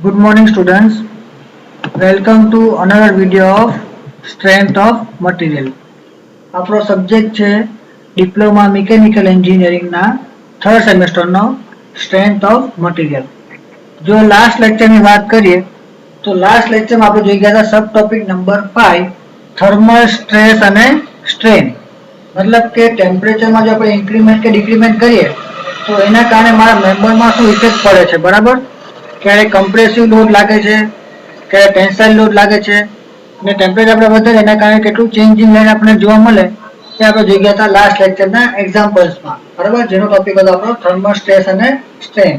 Good morning, students. Welcome to another video of Strength of Material. આપણો subject છે diploma mechanical એન્જિનિયરિંગના third સેમેસ્ટરનો strength of material. જો last લેક્ચરની વાત કરીએ તો લાસ્ટ લેક્ચરમાં આપણે જોઈ ગયા હતા સબ ટોપિક નંબર 5 થર્મલ સ્ટ્રેસ અને સ્ટ્રેન. મતલબ કે ટેમ્પરેચરમાં જો આપણે ઇન્ક્રીમેન્ટ કે ડિક્રીમેન્ટ કરીએ તો એના કારણે મારા મેમ્બરમાં શું ઇફેક્ટ પડે છે, બરાબર? ક્યારે કમ્પ્રેસિવ લોડ લાગે છે, ક્યારે ટેન્સાઇલ લોડ લાગે છે, અને ટેમ્પરેચર આપણે વધે એના કારણે કેટલું ચેન્જિંગ લાઈન આપણને જોવા મળે તે આપણે જોઈ ગયા હતા લાસ્ટ લેક્ચરના એક્ઝામ્પલ્સમાં, બરાબર? જેનો ટોપિક હતો આપણો થર્મલ સ્ટ્રેસ અને સ્ટ્રેન.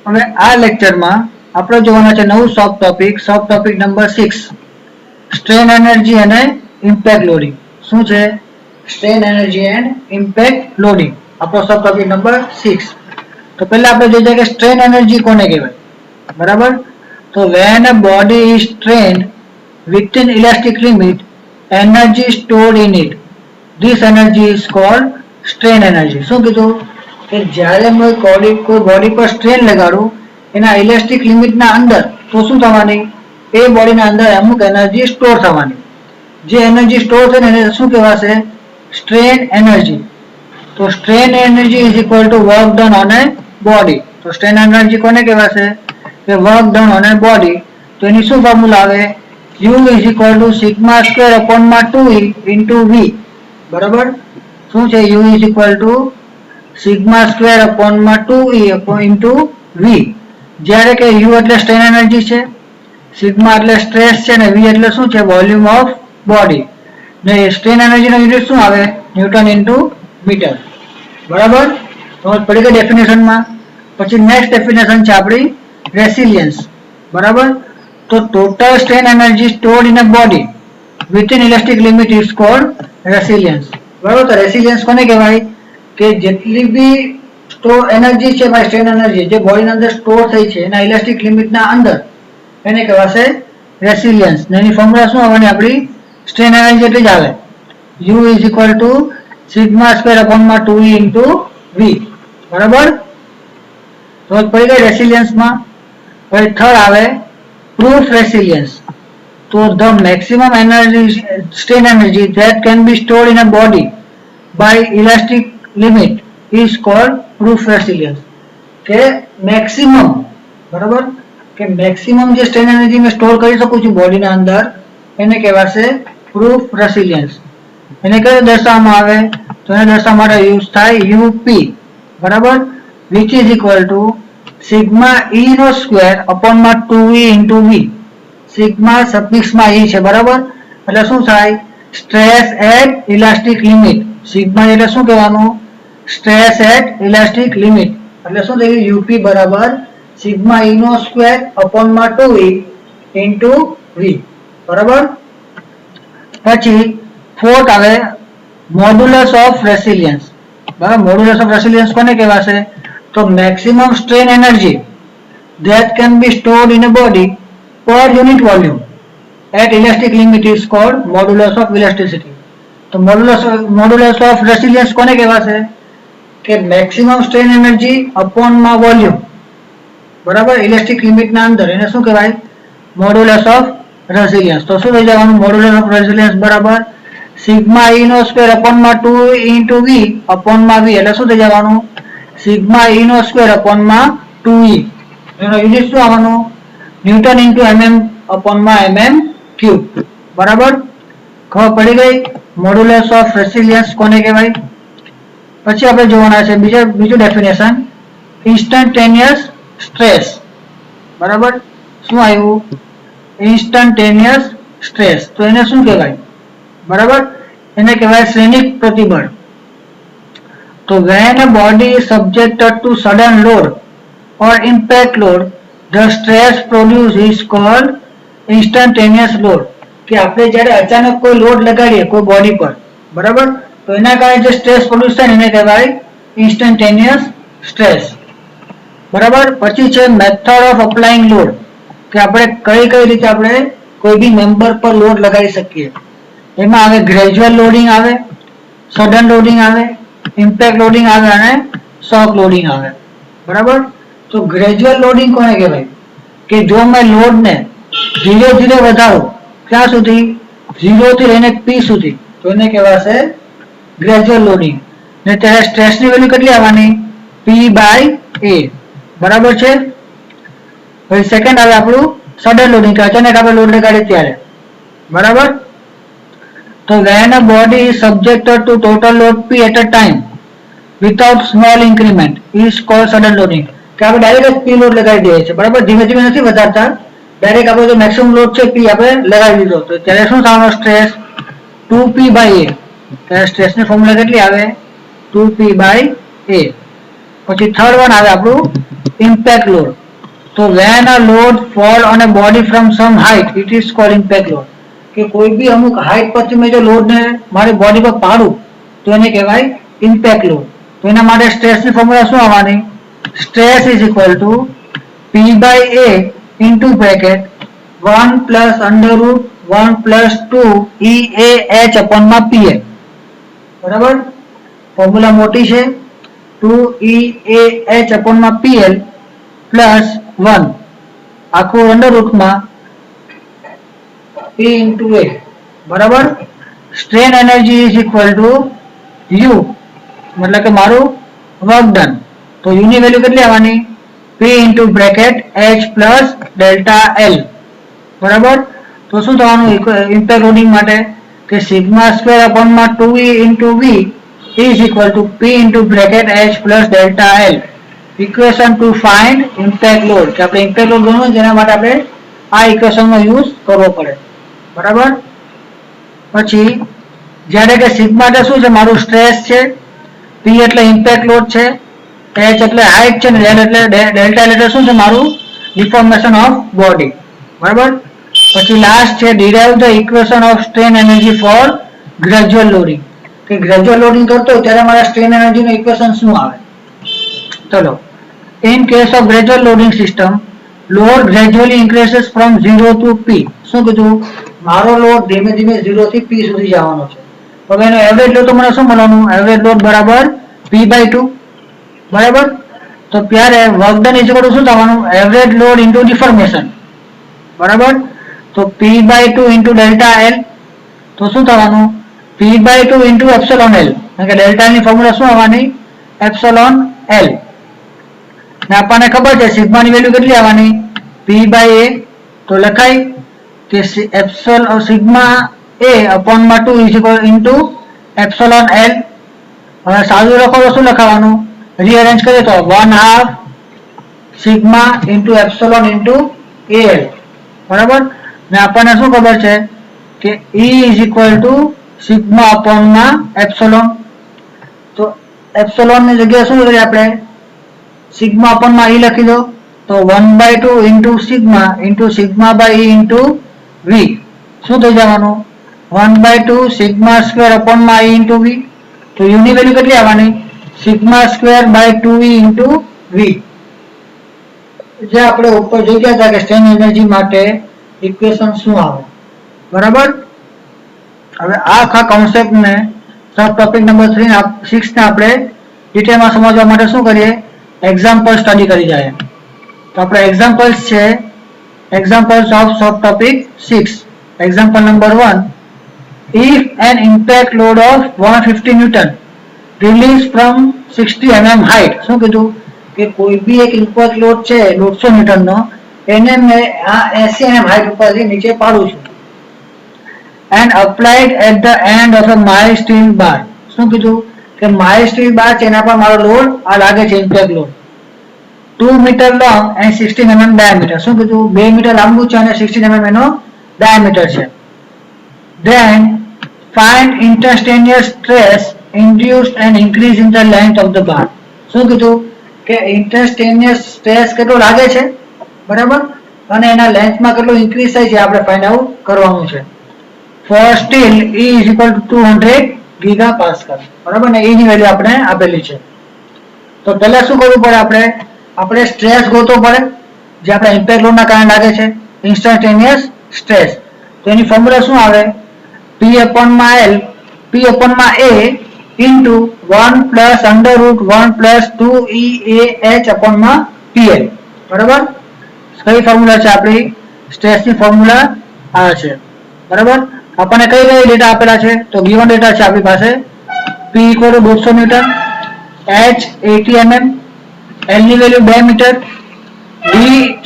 હવે આ લેક્ચરમાં આપણે જોવાના છે નવું સબ ટોપિક નંબર 6 સ્ટ્રેન એનર્જી અને ઇમ્પેક્ટ લોડિંગ. શું છે? Strain energy and impact loading આપણો સબ ટોપિક નંબર 6. તો પહેલા આપણે જોઈએ કે સ્ટ્રેન એનર્જી કોને કહેવાય, બરાબર? તો when a body is strained within elastic limit, energy stored in it, this energy is called strain energy. શું કીધું કે જ્યારે કોઈ બોડી પર સ્ટ્રેન લગાડું એના ઇલાસ્ટિક લિમિટના અંદર તો શું થવાની, એ બોડીના અંદર અમુક એનર્જી સ્ટોર થવાની. જે એનર્જી સ્ટોર છે ને એને શું કહેવાશે? Strain energy. તો strain energy is equal to work done on a body. તો સ્ટ્રેન એનર્જી કોને કહેવાશે? કે work done on a body. તો એની શું ફોર્મ્યુલા આવે? U is equal to sigma square upon માં 2E ઇન્ટુ V. બરાબર? શું છે? U is equal to sigma square upon માં 2E ઇન્ટુ V. જ્યારે કે U એટલે સ્ટ્રેન એનર્જી છે, સિગ્મા એટલે સ્ટ્રેસ છે, અને V એટલે શું છે? Volume of body. ને સ્ટ્રેન એનર્જીનો યુનિટ શું આવે? Newton into metre. બરાબર? સમજ પડી ગઈ ડેફિનેશનમાં? પછી નેક્સ્ટ ડેફિનેશન છે આપણી રેસિલિયન્સ. બરાબર? તો total strain energy stored in a body within elastic limit is called resilience. બરાબર? તો રેસિલિયન્સ કોને કહેવાય? કે જેટલી બી સ્ટોર એનર્જી છે ભાઈ, સ્ટ્રેન એનર્જી જે બોડીની અંદર સ્ટોર થઈ છે એના ઇલાસ્ટિક લિમિટના અંદર, એને કહેવાશે રેસિલિયન્સ. એની ફોર્મ્યુલા શું આવવાની આપણી? સ્ટ્રેન એનર્જી એટલી જ આવે, U is equal to sigma square upon માં 2E ઇન્ટુ V. બરાબર? સમજ પડી ગઈ રેસિલિયન્સમાં? હવે થર્ડ આવે પ્રૂફ રેસિલિયન્સ. તો the maximum energy strain energy that can be stored in a body by elastic limit is called proof resilience. કે maximum, બરાબર, કે મેક્સિમમ જે સ્ટ્રેન એનર્જી મેં સ્ટોર કરી શકું છું બોડીના અંદર એને કહેવાશે પ્રૂફ રેસિલિયન્સ. એને કઈ દર્શાવવામાં આવે? તો એને દર્શાવવા માટે યુઝ થાય UP. બરાબર? which is equal to sigma E નો સ્ક્વેર અપોન માં 2E ઇન્ટુ V. સિગ્મા સફિક્સમાં E છે, બરાબર? એટલે શું થાય? Stress at elastic limit. Sigma એટલે શું કહેવાનું? Stress at elastic limit. એટલે શું થયું? UP બરાબર સિગ્મા E નો સ્ક્વેર અપોન માં 2E ઇન્ટુ V. બરાબર? પછી ફોર્થ આવે મોડ્યુલસ ઓફ રેસિલિયન્સ. બરાબર? મોડ્યુલસ ઓફ રેસિલિયન્સ કોને કહેવાશે? તો maximum strain energy that can be stored in a body per unit volume at elastic limit is called modulus of elasticity. તો modulus of resilience કોને કહેવાશે? કે મેક્સિમમ સ્ટ્રેન એનર્જી અપોન માં volume, બરાબર, elastic લિમિટના અંદર, એને શું કહેવાય? Modulus of resilience. તો શું થઈ જવાનું? મોડ્યુલસ ઓફ રેસિલિયન્સ બરાબર સિગ્મા E નો સ્ક્વેર અપોન માં 2 ઇન્ટુ V અપોન માં V. એટલે શું થઈ જવાનું? સિગ્મા E નો સ્ક્વેર અપોન માં 2E. એનો યુનિટ શું આવવાનું? ન્યૂટન ઇન્ટુ mm અપોન માં mm ક્યુબ. બરાબર? ખબર પડી ગઈ મોડ્યુલસ ઓફ રેસિલિયન્સ કોને કહેવાય? પછી આપણે જોવાના છે બીજું ડેફિનેશન ઇન્સ્ટન્ટેનિયસ સ્ટ્રેસ. બરાબર? શું આવ્યું? Instantaneous stress. તો એને શું કહેવાય? બરાબર? એને કહેવાય શ્રેણિક પ્રતિબળ. તો when a body is subjected to sudden load or impact load, the stress produced is called instantaneous load. કે આપણે જ્યારે અચાનક કોઈ લોડ લગાડીએ કોઈ બોડી પર, બરાબર, તો એના કારણે જે સ્ટ્રેસ પ્રોડ્યુસ થાય એને કહેવાય ઇન્સ્ટન્ટેનિયસ સ્ટ્રેસ. બરાબર? પછી છે મેથડ ઓફ અપ્લાઇંગ લોડ. કે આપણે કઈ રીતે આપણે કોઈ બી મેમ્બર પર લોડ લગાડી શકીએ. એમાં આવે ગ્રેજ્યુઅલ લોડિંગ આવે, સડન લોડિંગ આવે, ઇમ્પેક્ટ લોડિંગ આવે અને શોક લોડિંગ આવે. બરાબર? તો ગ્રેજ્યુઅલ લોડિંગ કોને કહેવાય કે જો મેં લોડને ધીરે ધીરે વધારું ક્યાં સુધી 0 થી લઈને P સુધી તો એને કહેવાશે ગ્રેજ્યુઅલ લોડિંગ ને ત્યારે સ્ટ્રેસની વેલ્યુ કેટલી આવવાની P/A બરાબર છે. પછી સેકન્ડ આવે આપણું સડન લોડિંગ કે અચાનક આપણે લોડ લગાડીએ ત્યારે બરાબર. તો when a body is subjected to total load P at a time without small increment is called sudden loading કે આપણે ડાયરેક્ટ P લોડ લગાડી દઈએ છીએ બરાબર, ધીમે ધીમે નથી વધારતા, ડાયરેક્ટ આપણે જો મેક્સિમમ લોડ છે P આપણે લગાવી દીધો તો ત્યારે શું થવાનો સ્ટ્રેસ 2P/A. ત્યારે સ્ટ્રેસની ફોર્મ્યુલા કેટલી આવે 2P/A. પછી થર્ડ વન આવે આપણું ઇમ્પેક્ટ લોડ. તો when a load fall on a body from some height it is called impact load કે કોઈ બી અમુક હાઈટ પરથી મેં જો લોડને મારી બોડી પર પાડું તો એને કહેવાય ઇમ્પેક્ટ લોડ. તો એના માટે સ્ટ્રેસની ફોર્મ્યુલા શું આવવાની stress is equal two P/A into bracket 1 plus under route 1 plus 2 EAH અપોનમાં PL બરાબર. ફોર્મ્યુલા મોટી છે 2 EAH અપોનમાં PL પ્લસ 1 આખું અંડર રૂટમાં P into A બરાબર. Strain energy is equal two U મતલબ કે મારું વર્ક ડન. તો U ની વેલ્યુ કેટલી આવવાની P into bracket H plus delta L બરાબર. તો શું થવાનું ઇમ્પેક્ટ લોડિંગ માટે કે સિગ્મા સ્ક્વેર અપોનમાં 2E into V is equal to P into bracket H plus delta L. Equation to find impact load કે આપણે ઇમ્પેક્ટ લોડ ગણવું જેના માટે આપણે આ ઇક્વેશનનો યુઝ કરવો પડે બરાબર. પછી જ્યારે કે સિગ્મા એટલે શું છે મારું સ્ટ્રેસ છે, P એટલે ઇમ્પેક્ટ લોડ છે, H એટલે હાઇટ છે ને L એટલે ડેલ્ટા L એટલે શું છે મારું ડિફોર્મેશન ઓફ બોડી બરાબર. પછી લાસ્ટ છે derive the equation of strain energy for gradual loading કે ગ્રેજ્યુઅલ લોડિંગ કરતો હોય ત્યારે મારા સ્ટ્રેન એનર્જીનું ઇક્વેશન શું આવે. ચલો in case of gradual loading system load gradually increases from 0 to P. શું કીધું મારો લોડ ધીમે ધીમે 0 થી P સુધી જવાનો છે. હવે એનો એવરેજ લોડ તો મને શું મળવાનું એવરેજ લોડ બરાબર P/2 બરાબર. તો ત્યારે work done is equal two શું થવાનું એવરેજ લોડ ઇન્ટુ ડિફોર્મેશન બરાબર. તો P/2 ઇન્ટુ ડેલ્ટા L તો શું થવાનું P/2 ઇન્ટુ એપ્સિલોન L કારણ કે ડેલ્ટા ની ફોર્મ્યુલા શું આવવાની એપ્સિલોન L ને આપણને ખબર છે સિગ્માની વેલ્યુ કેટલી આવવાની P/A. તો લખાય કે sigma A અપોનમાં 2 is equal into epsilon L. હવે સાદું લખો તો શું લખાવાનું રીઅરેન્જ કરીએ તો 1/2 sigma into epsilon into AL બરાબર. ને આપણને શું ખબર છે કે E is equal to sigma અપોનમાં એપ્સિલોન. તો એપ્સિલોન ની જગ્યાએ શું કરીએ આપણે સિગ્મા અપોનમાં E લખી દો તો 1/2 into sigma by E into V શું થઈ જવાનું 1/2 સિગ્મા સ્ક્વેર અપોનમાં E ઇન્ટુ V. તો U ની વેલ્યુ કેટલી આવવાની sigma square by 2E into V. જે આપણે ઉપર જોઈ ગયા હતા કે સ્ટ્રેન એનર્જી માટે ઇક્વેશન શું આવે બરાબર. હવે આ આખા કોન્સેપ્ટને સબ ટોપિક નંબર 6 ને આપણે ડિટેલમાં સમજવા માટે શું કરીએ એક્ઝામ્પલ સ્ટડી કરી જાય. તો આપણે એક્ઝામ્પલ્સ છે examples of sub topic 6. Example number 1 if an impact load of 150 Newton released from 60 mm height. શું કીધું કે કોઈ બી એક ઇમ્પેક્ટ લોડ છે 150 ન્યૂટનનો એને મેં આ 80 mm હાઈટ ઉપરથી નીચે પાડું છું and applied at the end of a mild steel bar. શું કીધું કે માઇલ્ડ સ્ટીલ બાર છે એના પર મારો લોડ આ લાગે છે impact load 2 meter long and 16 mm diameter. શું કીધું 2 મીટર લાંબુ છે અને 16 mm એનો ડાયામીટર છે. then find instantaneous stress induced and increase in the length of the bar. શું કીધું કે instantaneous stress કેટલો લાગે છે બરાબર અને એના લેન્થમાં કેટલો ઇન્ક્રીઝ થાય છે આપણે ફાઇન્ડ આઉટ કરવાનું છે. for steel E is equal to 200 ગીગાપાસ્કલ બરાબર ને E ની વેલ્યુ આપણે આપેલી છે. તો પહેલા શું કરવું પડે આપણે સ્ટ્રેસ ગોતવો પડે જે આપણા ઇમ્પેક્ટ લોડના કારણે લાગે છે ઇન્સ્ટન્ટેનિયસ સ્ટ્રેસ. તો એની ફોર્મ્યુલા શું આવે P/A into 1 plus under root 1 plus 2EAH upon P PL બરાબર. કઈ ફોર્મ્યુલા છે આપણી સ્ટ્રેસની ફોર્મ્યુલા આ છે બરાબર. આપણને કઈ કઈ ડેટા આપેલા છે તો ગિવન ડેટા છે આપણી પાસે P = 200 newton, H 80 mm, L ની વેલ્યુ 2 મીટર, D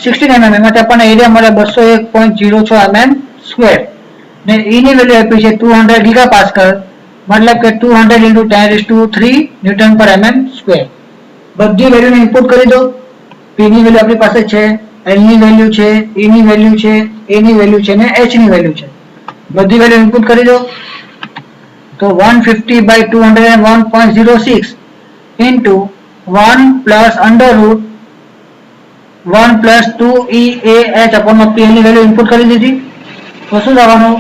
16 mm એમાંથી આપણને એરિયા મળે 201.06 mm સ્ક્વેર ને E ની વેલ્યુ આપી છે 200 ગીગાપાસ્કલ मतलब કે 200 × 10⁻³ ન્યૂટન પર mm સ્ક્વેર. બધી વેલ્યુને ઇનપુટ કરી દો. P ની વેલ્યુ આપણી પાસે છે, L ની વેલ્યુ છે, E ની વેલ્યુ છે, A ની વેલ્યુ છે ને H ની વેલ્યુ છે. બધી વેલ્યુ ઇનપુટ કરી દો તો 150/201.06 into 1 + √1 + 2EAH/PL ની વેલ્યુ ઇનપુટ કરી દીધી તો શું થવાનું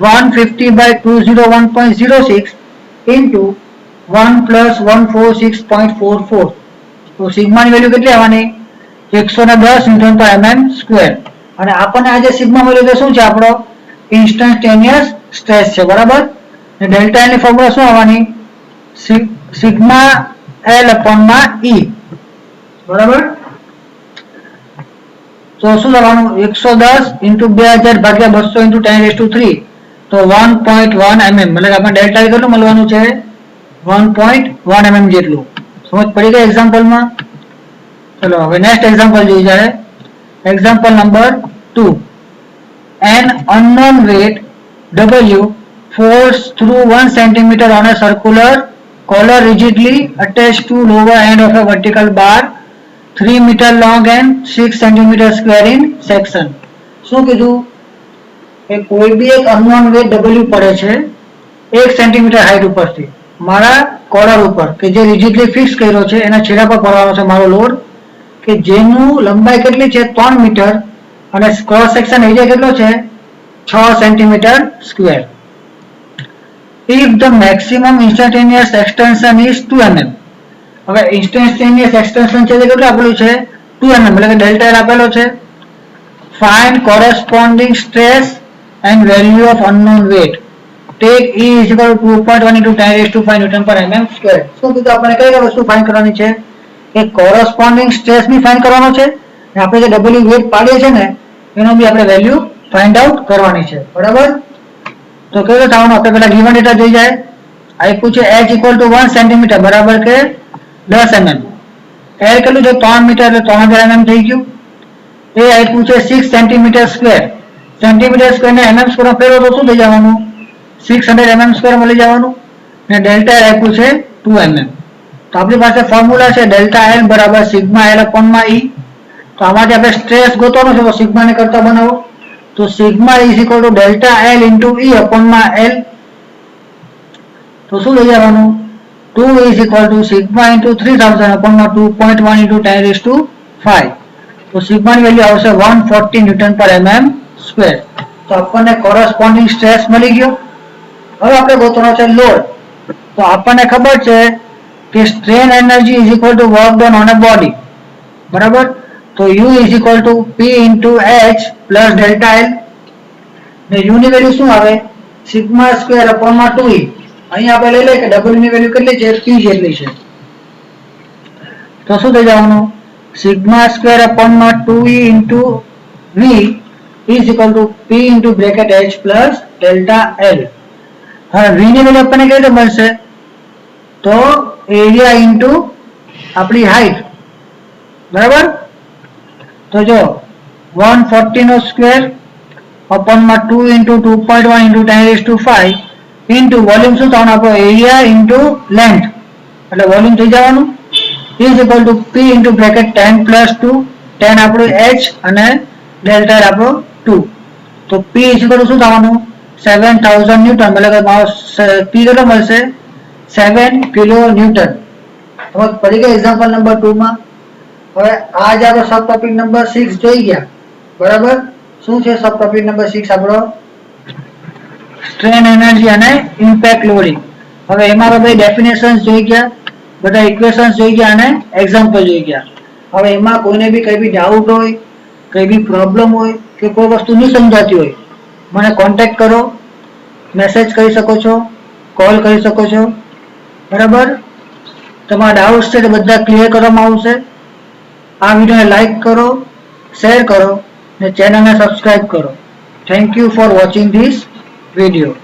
150/201.06 into 1 + 146.44 તો સિગ્મા ની વેલ્યુ કેટલી આવવાની 110 ન્યૂટન પર mm સ્ક્વેર. અને આપણને આ જે સિગ્મા મળ્યો તે શું છે આપણો ઇન્સ્ટન્ટેનિયસ સ્ટ્રેસ છે બરાબર. ને ડેલ્ટા એલ ની ફોર્મ્યુલા શું આવવાની સિગ્મા L/E બરાબર. તો શું થવાનું 110 × 2000 / 200 × 10⁻³ તો 1.1 mm એટલે આપણે ડેલ્ટા એલ કેટલું મળવાનું છે 1.1 mm જેટલું. સમજ પડી ગઈ એક્ઝામ્પલમાં. ચલો હવે નેક્સ્ટ એક્ઝામ્પલ જોઈ જાય. Example number 2. An unknown weight W falls through 1 cm on a circular collar rigidly attached to lower end of a vertical bar 3 meter long and 6 cm square in section. શું કીધું કે કોઈ બી એક unknown wet W પડે છે 1 centimetre height ઉપરથી મારા caller ઉપર કે જે રિજિડલી ફિક્સ કર્યો છે એના છેડા પર પડવાનો છે મારો લોડ કે જેનું લંબાઈ કેટલી છે 3 મીટર અને ક્રોસ સેક્શન એરિયા કેટલો છે 6 centimetre square. If the maximum instantaneous extension is 2 mm. હવે instantaneous extension છે તે કેટલું આપેલું છે 2 mm એટલે કે ડેલ્ટા એલ આપેલો છે. Find corresponding stress and value of unknown weight. Take E = 2.1 × 10⁻⁵ newton પર mm સ્ક્વેર. શું કીધું આપણે કઈ વસ્તુ ફાઇન્ડ કરવાની છે કે કોરસ્પોન્ડિંગ સ્ટ્રેસ બી ફાઇન્ડ કરવાનો છે અને આપણે જે W વેટ પાડીએ છે ને એનો બી આપણે વેલ્યુ ફાઇન્ડ આઉટ કરવાની છે બરાબર. તો કેવું થવાનું આપણે પેલા ગિવન ડેટા જોઈ જાય. આપ્યું છે H = 1 સેન્ટીમીટર બરાબર કે 10 mm. L કેટલું છે 3 મીટર એટલે 3000 mm થઈ ગયું. એ આપ્યું છે 6 સેન્ટીમીટર સ્ક્વેર. સેન્ટીમીટર સ્ક્વેર ને mm સ્ક્વેર માં ફેરવો તો શું થઈ જવાનું 600 mm સ્ક્વેર મળી જવાનું. ને ડેલ્ટા એલ આપ્યું છે 2 mm. તો આપણી પાસે ફોર્મ્યુલા છે ડેલ્ટા એલ બરાબર સિગ્મા L/E. તો આમાંથી આપણે સ્ટ્રેસ ગોતવાનો છે તો સિગ્મા ને કરતા બનાવો તો સિગ્મા = ડેલ્ટા એલ × E/L. તો શું લઈ જવાનું 2 = સિગ્મા × 3000/2.1 × 10⁵. તો સિગ્મા ની વેલ્યુ આવશે 140 ન્યૂટન પર mm સ્ક્વેર. તો આપણને કોરસ્પોન્ડિંગ સ્ટ્રેસ મળી ગયો. હવે આપણે ગોતવાનો છે લોડ. તો આપણને ખબર છે કે strain energy = work done on a body બરાબર. તો U = P × H + delta L ને U ની વેલ્યુ શું આવે σ²/2E. અહીં આપણે લઈ લઈએ કે W ની વેલ્યુ કેટલી છે P જેટલી છે તો શું થઈ જવાનું σ²/2E × V = P × H + delta L. હવે V ની વેલ્યુ આપણને કેવી રીતે મળશે તો એરિયા ઇન્ટુ આપણી હાઈટ બરાબર. તો જો 140 નો સ્ક્વેર upon 2 × 2.1 × 10⁵ ઇન્ટુ વોલ્યુમ શું થવાનું આપણો એરિયા ઇન્ટુ લેન્થ એટલે વોલ્યુમ થઈ જવાનું = P × 10 + 2 10 આપણું H અને ડેલ્ટા એલ આપણો 2. તો P = શું થવાનું 7000 ન્યૂટન એટલે કે મારો P કેટલો મળશે 7 કિલો ન્યૂટન. સમજ પડી ગઈ એક્ઝામ્પલ નંબર 2 માં. હવે આજ આપણો સબ ટોપિક નંબર 6 જોઈ ગયા બરાબર. શું છે સબ ટોપિક નંબર 6 આપણો સ્ટ્રેન એનર્જી અને ઇમ્પેક્ટ લોડિંગ. હવે એમાં આપણે ડેફિનેશન્સ જોઈ ગયા, બધા ઇક્વેશન્સ જોઈ ગયા અને એક્ઝામ્પલ જોઈ ગયા. હવે એમાં કોઈને બી કઈ બી ડાઉટ હોય, કઈ બી પ્રોબ્લેમ હોય કે કોઈ વસ્તુ નહીં સમજાતી હોય મને કોન્ટેક્ટ કરો, મેસેજ કરી શકો છો, કોલ કરી શકો છો બરાબર. તમારા ડાઉટ્સ છે તે બધા ક્લિયર કરવામાં આવશે. આ વિડીયોને લાઈક કરો, શેર કરો અને ચેનલને સબસ્ક્રાઇબ કરો. Thank you for watching this video.